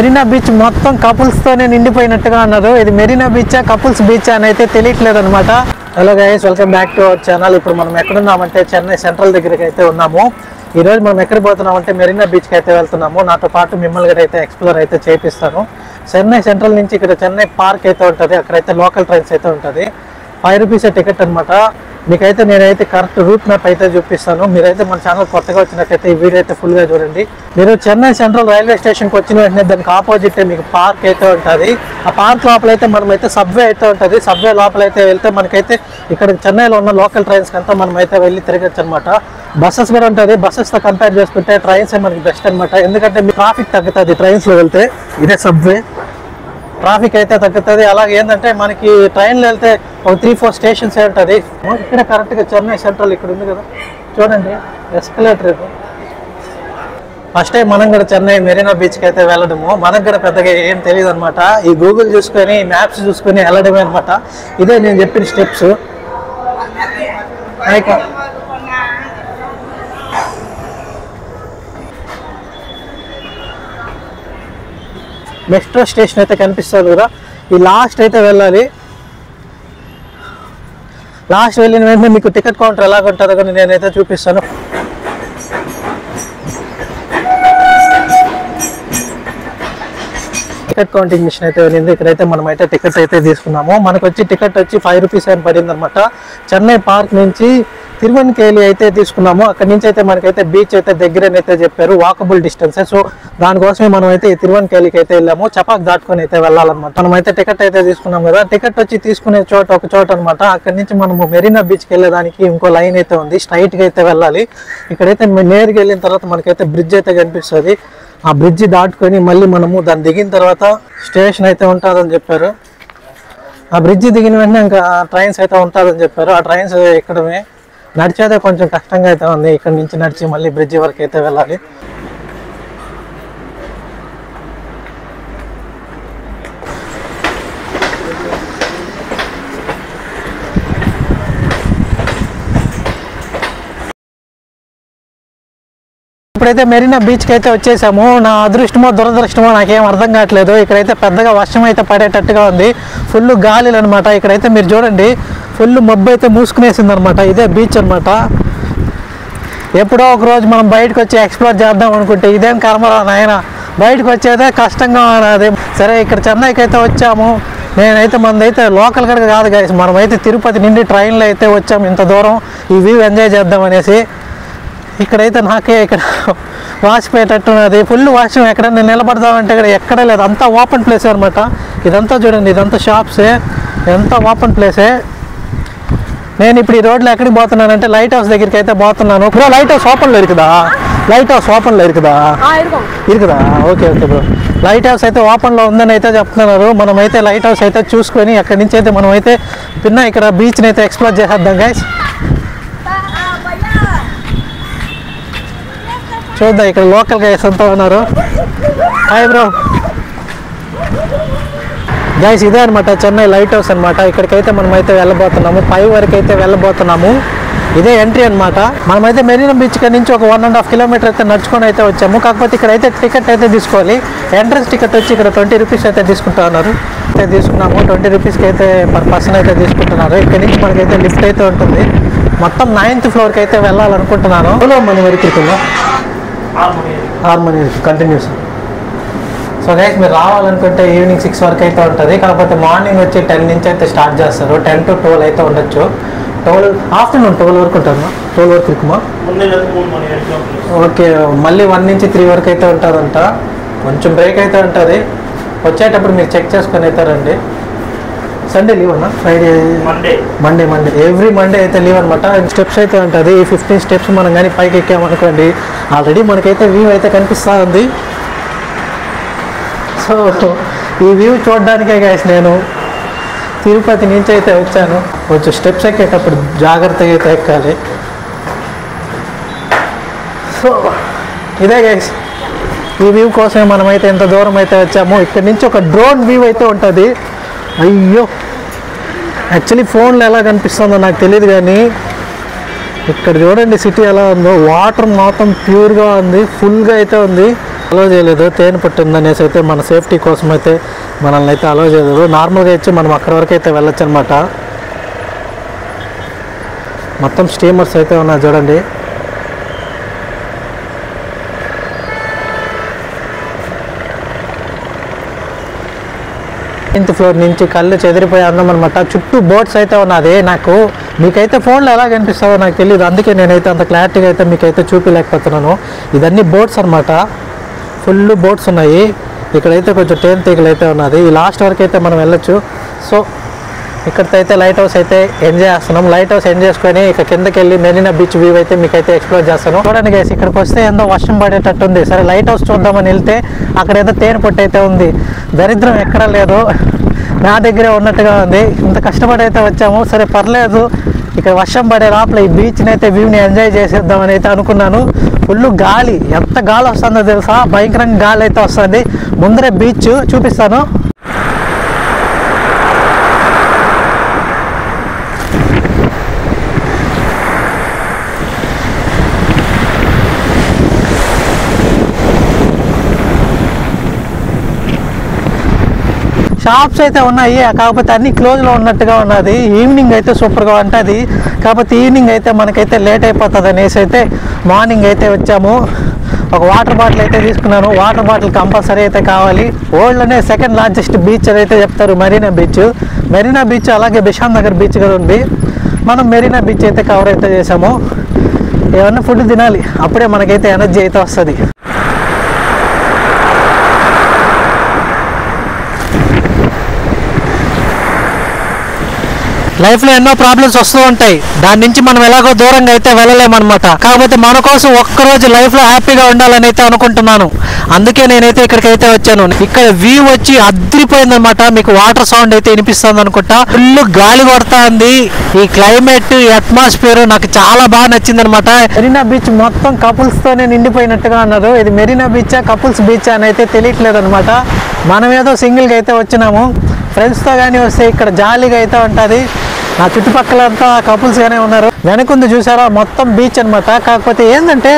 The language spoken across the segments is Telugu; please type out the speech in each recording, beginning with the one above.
మెరీనా బీచ్ మొత్తం కపుల్స్తోనే నిండిపోయినట్టుగా ఉన్నారు. ఇది మెరీనా బీచా కపుల్స్ బీచా అని అయితే తెలియట్లేదు అనమాట. Hello guys, welcome back to our channel. ఇప్పుడు మనం ఎక్కడున్నామంటే చెన్నై సెంట్రల్ దగ్గరికి అయితే ఉన్నాము. ఈ రోజు మనం ఎక్కడ పోతున్నామంటే మెరీనా బీచ్కి అయితే వెళ్తున్నాము. నాతో పాటు మిమ్మల్ని అయితే ఎక్స్ప్లోర్ అయితే చేపిస్తాను. చెన్నై సెంట్రల్ నుంచి ఇక్కడ చెన్నై పార్క్ అయితే ఉంటుంది. అక్కడైతే లోకల్ ట్రైన్స్ అయితే ఉంటుంది. 5 రూపీస్ టికెట్ అనమాట. మీకైతే నేనైతే కరెక్ట్ రూట్ మ్యాప్ అయితే చూపిస్తాను. మీరైతే మన ఛానల్ కొత్తగా వచ్చినట్టయితే ఈ వీడియో అయితే ఫుల్గా చూడండి. మీరు చెన్నై సెంట్రల్ రైల్వే స్టేషన్కి వచ్చిన వెంటనే దానికి ఆపోజిట్ మీకు పార్క్ అయితే ఉంటుంది. ఆ పార్క్ లోపల అయితే మనమైతే సబ్వే అయితే ఉంటుంది. సబ్వే లోపల అయితే వెళ్తే మనకైతే ఇక్కడ చెన్నైలో ఉన్న లోకల్ ట్రైన్స్కి అంతా మనం అయితే వెళ్ళి తిరగచ్చు అనమాట. బస్సెస్ కూడా ఉంటుంది. బస్సెస్తో కంపేర్ చేసుకుంటే ట్రైన్స్ మనకి బెస్ట్ అనమాట. ఎందుకంటే మీ ట్రాఫిక్ తగ్గుతుంది ట్రైన్స్లో వెళ్తే. ఇదే సబ్వే, ట్రాఫిక్ అయితే తగ్గుతుంది. అలాగే ఏంటంటే మనకి ట్రైన్లో వెళ్తే ఒక 3-4 స్టేషన్స్ ఉంటుంది. ఇక్కడ కరెక్ట్గా చెన్నై సెంట్రల్ ఇక్కడ ఉంది కదా, చూడండి ఎస్కలేటర్. ఫస్ట్ టైం మనం కూడా చెన్నై మెరీనా బీచ్కి అయితే వెళ్ళడము. మనకు కూడా పెద్దగా ఏం తెలియదు అనమాట. ఈ గూగుల్ చూసుకొని మ్యాప్స్ చూసుకొని వెళ్ళడమే అనమాట. ఇదే నేను చెప్పిన స్టెప్స్. మెట్రో స్టేషన్ అయితే కనిపిస్తుంది కదా, ఈ లాస్ట్ అయితే వెళ్ళాలి. లాస్ట్ వెళ్ళిన వెంటనే మీకు టికెట్ కౌంటర్ ఎలాగ ఉంటుందో కానీ నేనైతే చూపిస్తాను. టికెట్ కౌంటింగ్ మిషన్ అయితే వెళ్ళింది. ఇక్కడైతే మనం అయితే టికెట్ అయితే తీసుకున్నాము. మనకు వచ్చి టికెట్ వచ్చి 5 రూపీస్ అని పడింది అనమాట. చెన్నై పార్క్ నుంచి తిరువన్కేలి అయితే తీసుకున్నాము. అక్కడి నుంచి అయితే మనకైతే బీచ్ అయితే దగ్గరనైతే చెప్పారు, వాకబుల్ డిస్టెన్సే. సో దానికోసమే మనం అయితే తిరువన్కేలికి అయితే వెళ్ళాము. చపాక్ దాటుకొని అయితే వెళ్ళాలన్నమాట. మనం అయితే టికెట్ అయితే తీసుకున్నాం కదా. టికెట్ వచ్చి తీసుకునే చోట ఒక చోట అనమాట. అక్కడి నుంచి మనము మెరీనా బీచ్కి వెళ్ళేదానికి ఇంకో లైన్ అయితే ఉంది. స్ట్రైట్గా అయితే వెళ్ళాలి. ఇక్కడైతే నేరుగా వెళ్ళిన తర్వాత మనకైతే బ్రిడ్జ్ అయితే కనిపిస్తుంది. ఆ బ్రిడ్జ్ దాటుకొని మళ్ళీ మనము దాన్ని దిగిన తర్వాత స్టేషన్ అయితే ఉంటుందని చెప్పారు. ఆ బ్రిడ్జ్ దిగిన వెంటనే ఇంకా ట్రైన్స్ అయితే ఉంటుందని చెప్పారు. ఆ ట్రైన్స్ ఎక్కడమే నడిచేదే కొంచెం కష్టంగా అయితే ఉంది. ఇక్కడ నుంచి నడిచి మళ్ళీ బ్రిడ్జ్ వరకు అయితే వెళ్ళాలి. ఇప్పుడైతే మెరీనా బీచ్కి అయితే వచ్చేసాము. నా అదృష్టమో దురదృష్టమో నాకేం అర్థం కావట్లేదు. ఇక్కడైతే పెద్దగా వర్షం అయితే పడేటట్టుగా ఉంది. ఫుల్ గాలిలు అనమాట. ఇక్కడైతే మీరు చూడండి, ఫుల్ మబ్బు అయితే మూసుకునేసింది అనమాట. ఇదే బీచ్ అనమాట. ఎప్పుడో ఒక రోజు మనం బయటకు వచ్చి ఎక్స్ప్లోర్ చేద్దాం అనుకుంటే ఇదేం కర్మరా నాయన, బయటకు వచ్చేదే కష్టంగా ఉన్నది. సరే, ఇక్కడ చెన్నైకి అయితే వచ్చాము. నేనైతే మనదైతే లోకల్ కూడా కాదు గాయస్, మనమైతే తిరుపతి నుండి ట్రైన్లో అయితే వచ్చాము ఇంత దూరం ఈ వ్యూ ఎంజాయ్ చేద్దాం అనేసి. ఇక్కడైతే నాకే ఇక్కడ వాసిపోయేటట్టున్నది. ఫుల్ వాషం. ఎక్కడైనా నిలబడదామంటే ఇక్కడ ఎక్కడే లేదు. అంతా ఓపెన్ ప్లేసే అనమాట. ఇదంతా చూడండి, ఇదంతా షాప్సే, ఎంత ఓపెన్ ప్లేసే. నేను ఇప్పుడు ఈ రోడ్లో ఎక్కడికి పోతున్నానంటే లైట్ హౌస్ దగ్గరికి అయితే పోతున్నాను. బ్రో, లైట్ హౌస్ ఓపెన్లో ఇరుకుదా? లైట్ హౌస్ ఓపెన్లో ఇరుకుదా? ఇరుకుదా? Okay okay bro. Light house అయితే ఓపెన్లో ఉందని అయితే చెప్తున్నారు. మనమైతే లైట్ హౌస్ అయితే చూసుకొని అక్కడి నుంచి అయితే మనమైతే ఇక్కడ బీచ్ని అయితే ఎక్స్ప్లోర్ చేసేద్దాం గైస్. చూద్దాం, ఇక్కడ లోకల్ గైస్ అంతా ఉన్నారు. Hi bro. గైస్, ఇదే అనమాట చెన్నై లైట్ హౌస్ అనమాట. ఇక్కడికైతే మనమైతే వెళ్ళబోతున్నాము. 5 వరకు అయితే వెళ్ళబోతున్నాము. ఇదే ఎంట్రీ అనమాట. మనమైతే మెరీనా బీచ్ నుంచి ఒక 1.5 కిలోమీటర్ అయితే నడుచుకొని అయితే వచ్చాము. కాకపోతే ఇక్కడైతే టికెట్ అయితే తీసుకోవాలి. ఎంట్రన్స్ టికెట్ వచ్చి ఇక్కడ 20 రూపీస్ అయితే తీసుకుంటా ఉన్నారు. అయితే తీసుకున్నాము. 20 రూపీస్కి అయితే పర్ పర్సన్ అయితే తీసుకుంటున్నారు. ఇక్కడ నుంచి మనకైతే లిఫ్ట్ అయితే ఉంటుంది. మొత్తం 9th ఫ్లోర్కి అయితే వెళ్ళాలనుకుంటున్నాను. మన వరకు హార్మోని కంటిన్యూస్. సో గైస్, మీరు రావాలనుకుంటే ఈవినింగ్ 6 వరకు అయితే ఉంటుంది. కాకపోతే మార్నింగ్ వచ్చి 10 నుంచి అయితే స్టార్ట్ చేస్తారు. 10 to 12 అయితే ఉండొచ్చు. ఆఫ్టర్నూన్ 12 వరకు ఉంటారు. 12 వరకు இருக்குమా? ఓకే, మళ్ళీ 1 నుంచి 3 వరకు అయితే ఉంటుందంట. కొంచెం బ్రేక్ అయితే ఉంటుంది. వచ్చేటప్పుడు మీరు చెక్ చేసుకొని అయితే రండి. సండే లీవ్ అన్న, ఫ్రైడే, మండే ఎవ్రీ మండే అయితే లీవ్ అనమాట. స్టెప్స్ అయితే ఉంటుంది. 15 స్టెప్స్ మనం కానీ పైకి ఎక్కామనుకోండి, ఆల్రెడీ మనకైతే వ్యూ అయితే కనిపిస్తూ ఉంది. సో ఈ వ్యూ చూడడానికే గైస్ నేను తిరుపతి నుంచి అయితే వచ్చాను. కొంచెం స్టెప్స్ ఎక్కేటప్పుడు జాగ్రత్తగా అయితే ఎక్కాలి. సో ఇదే గైస్, ఈ వ్యూ కోసమే మనమైతే ఎంత దూరం అయితే వచ్చాము. ఇక్కడ నుంచి ఒక డ్రోన్ వ్యూ అయితే ఉంటుంది. అయ్యో, యాక్చువల్లీ ఫోన్లో ఎలా కనిపిస్తుందో నాకు తెలియదు కానీ ఇక్కడ చూడండి సిటీ ఎలా ఉందో. వాటర్ మొత్తం ప్యూర్గా ఉంది, ఫుల్గా అయితే ఉంది. అలో చేయలేదు, తేనె పట్టు ఉందనేసి అయితే మన సేఫ్టీ కోసం అయితే మనల్ని అయితే అలో చేయలేదు. నార్మల్గా ఇచ్చి మనం అక్కడి వరకు అయితే వెళ్ళొచ్చు అనమాట. మొత్తం స్టీమర్స్ అయితే ఉన్నాయి చూడండి. నైన్త్ ఫ్లోర్ నుంచి కళ్ళు చెదిరిపోయి అందం అనమాట. చుట్టూ బోట్స్ అయితే ఉన్నది. మీకైతే ఫోన్లో ఎలా కనిపిస్తుందో నాకు తెలియదు, అందుకే నేనైతే అంత క్లారిటీగా అయితే మీకైతే చూపించలేకపోతున్నాను. ఇదన్నీ బోట్స్ అనమాట, ఫుల్ బోట్స్ ఉన్నాయి. ఇక్కడైతే కొంచెం తేనె తీగలు అయితే ఉన్నది. ఈ లాస్ట్ వరకు అయితే మనం వెళ్ళొచ్చు. సో ఇక్కడితో అయితే లైట్ హౌస్ అయితే ఎంజాయ్ చేస్తున్నాం. లైట్ హౌస్ ఎంజాయ్ చేసుకొని ఇక కిందకి వెళ్ళి మెరీనా బీచ్ వ్యూ అయితే మీకైతే ఎక్స్ప్లోర్ చేస్తాను. చూడండి గైస్, ఇక్కడికి వస్తే ఏందో వర్షం పడేటట్టు ఉంది. సరే లైట్ హౌస్ చూద్దామని వెళ్తే అక్కడ ఏదో తేనె పొట్టు అయితే ఉంది. దరిద్రం ఎక్కడా లేదు, నా దగ్గరే ఉన్నట్టుగా ఉంది. ఇంత కష్టపడి అయితే వచ్చాము. సరే పర్లేదు, ఇక్కడ వర్షం పడే లోపల ఈ బీచ్ని అయితే వ్యూని ఎంజాయ్ చేసేద్దామని అయితే అనుకున్నాను. ఫుల్ గాలి, ఎంత గాలి వస్తుందో తెలుసా, భయంకరంగా గాలి అయితే వస్తుంది. ముందరే బీచ్ చూపిస్తాను. షాప్స్ అయితే ఉన్నాయి, కాకపోతే అన్ని క్లోజ్లో ఉన్నట్టుగా ఉన్నది. ఈవినింగ్ అయితే సూపర్గా ఉంటుంది, కాకపోతే ఈవినింగ్ అయితే మనకైతే లేట్ అయిపోతుంది అనేసి అయితే మార్నింగ్ అయితే వచ్చాము. ఒక వాటర్ బాటిల్ అయితే తీసుకున్నాను. వాటర్ బాటిల్ కంపల్సరీ అయితే కావాలి. వరల్డ్లోనే సెకండ్ లార్జెస్ట్ బీచ్ అని అయితే చెప్తారు మెరీనా బీచ్. మెరీనా బీచ్ అలాగే బిషాన్ నగర్ బీచ్ కూడా ఉంది. మనం మెరీనా బీచ్ అయితే కవర్ అయితే చేసాము. ఏమన్నా ఫుడ్ తినాలి, అప్పుడే మనకైతే ఎనర్జీ అయితే వస్తుంది. లైఫ్లో ఎన్నో ప్రాబ్లమ్స్ వస్తూ ఉంటాయి, దాని నుంచి మనం ఎలాగో దూరంగా అయితే వెళ్ళలేమన్నమాట. కాకపోతే మన కోసం ఒక్కరోజు లైఫ్లో హ్యాపీగా ఉండాలని అయితే అనుకుంటున్నాను. అందుకే నేనైతే ఇక్కడికైతే వచ్చాను. ఇక్కడ వ్యూ వచ్చి అదిరిపోయిందనమాట. మీకు వాటర్ సౌండ్ అయితే వినిపిస్తుంది అనుకుంటా. ఫుల్ గాలి కొడుతుంది. ఈ క్లైమేట్, ఈ అట్మాస్ఫియర్ నాకు చాలా బాగా నచ్చింది అనమాట. మెరీనా బీచ్ మొత్తం కపుల్స్ తోనే నిండిపోయినట్టుగా అన్నారు. ఇది మెరీనా బీచా కపుల్స్ బీచ్ అని అయితే తెలియట్లేదు అనమాట. మనం ఏదో సింగిల్గా అయితే వచ్చినాము. ఫ్రెండ్స్తో కానీ వస్తే ఇక్కడ జాలీగా అయితే ఉంటుంది. నా చుట్టుపక్కల అంతా కపుల్స్గానే ఉన్నారు. వెనకుంది చూసారా, మొత్తం బీచ్ అనమాట. కాకపోతే ఏంటంటే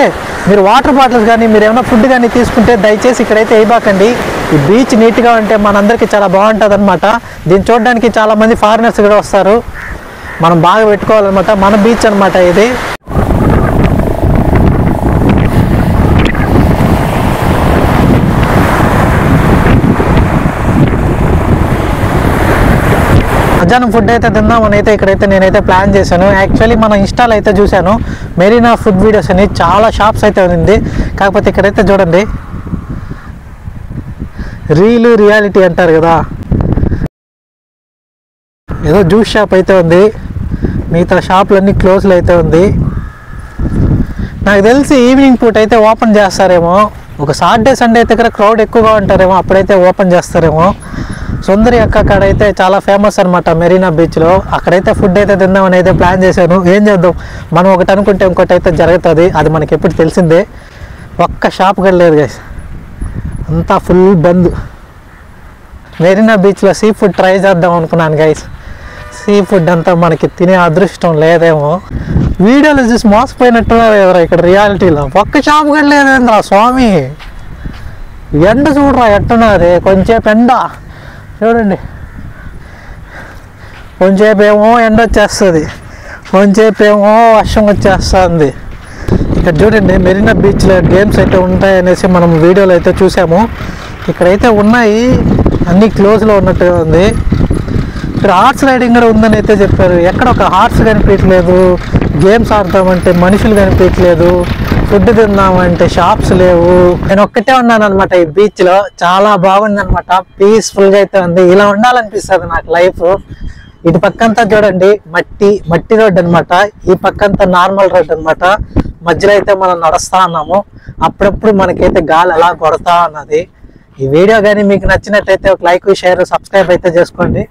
మీరు వాటర్ బాటిల్స్ కానీ మీరు ఏమైనా ఫుడ్ కానీ తీసుకుంటే దయచేసి ఇక్కడైతే వేయబాకండి. ఈ బీచ్ నీట్గా ఉంటే మనందరికీ చాలా బాగుంటుంది అనమాట. దీన్ని చూడడానికి చాలామంది ఫారినర్స్ కూడా వస్తారు. మనం బాగా పెట్టుకోవాలన్నమాట. మన బీచ్ అనమాట ఇది. మధ్యాహ్నం ఫుడ్ అయితే తిందామని అయితే ఇక్కడైతే నేనైతే ప్లాన్ చేశాను. యాక్చువల్లీ మన ఇన్స్టాలో అయితే చూశాను మెరీనా ఫుడ్ వీడియోస్ అని, చాలా షాప్స్ అయితే ఉంది. కాకపోతే ఇక్కడైతే చూడండి, రియాలిటీ అంటారు కదా, ఏదో జ్యూస్ షాప్ అయితే ఉంది. మిగతా షాపులన్నీ క్లోజ్లో అయితే ఉంది. నాకు తెలిసి ఈవినింగ్ పూట అయితే ఓపెన్ చేస్తారేమో. ఒక సాటర్డే సండే అయితే ఇక్కడ క్రౌడ్ ఎక్కువగా ఉంటారేమో, అప్పుడైతే ఓపెన్ చేస్తారేమో. సుందరి అక్క కాడ అయితే చాలా ఫేమస్ అనమాట మెరీనా బీచ్లో. అక్కడైతే ఫుడ్ అయితే తిందామని అయితే ప్లాన్ చేశాను. ఏం చేద్దాం, మనం ఒకటి అనుకుంటే ఇంకోటి అయితే జరుగుతుంది. అది మనకి ఎప్పుడు తెలిసిందే. ఒక్క షాప్ కూడా లేదు గైస్, అంతా ఫుల్ బంద్. మెరీనా బీచ్లో సీ ఫుడ్ ట్రై చేద్దాం అనుకున్నాను గైస్. సీ ఫుడ్ అంతా మనకి తినే అదృష్టం లేదేమో. వీడియోలో చూసి మోసపోయినట్టున్నారు ఎవరా, ఇక్కడ రియాలిటీలో ఒక్క షాప్ కూడా లేదేంద్రా స్వామి. ఎండ చూడరా ఎట్టున్నది, కొంచెంసేపు ఎండ చూడండి. కొంచెంసేపు ఏమో ఎండ వచ్చేస్తుంది, కొంచెంసేపు ఏమో వర్షం వచ్చేస్తుంది. ఇక్కడ చూడండి మెరీనా బీచ్లో గేమ్స్ అయితే ఉంటాయనేసి మనం వీడియోలో అయితే చూసాము. ఇక్కడైతే ఉన్నాయి, అన్నీ క్లోజ్లో ఉన్నట్టుగా ఉంది. ఇక్కడ హార్స్ రైడింగ్ కూడా ఉందని అయితే చెప్పారు. ఎక్కడ ఒక హార్స్ కనిపించలేదు. గేమ్స్ ఆడతామంటే మనుషులు కనిపించలేదు. ఫుడ్ తిందామంటే షాప్స్ లేవు. నేను ఒక్కటే ఉన్నాను అనమాట ఈ బీచ్లో. చాలా బాగుంది అనమాట, పీస్ఫుల్గా అయితే ఉంది. ఇలా ఉండాలనిపిస్తుంది నాకు లైఫ్. ఇటు పక్కంతా చూడండి మట్టి రోడ్ అనమాట, ఈ పక్కంతా నార్మల్ రోడ్ అనమాట. మధ్యలో అయితే మనం నడుస్తా ఉన్నాము. అప్పుడప్పుడు మనకైతే గాలి అలా కొడతా ఉన్నది. ఈ వీడియో కానీ మీకు నచ్చినట్టయితే ఒక లైక్, షేర్, సబ్స్క్రైబ్ అయితే చేసుకోండి.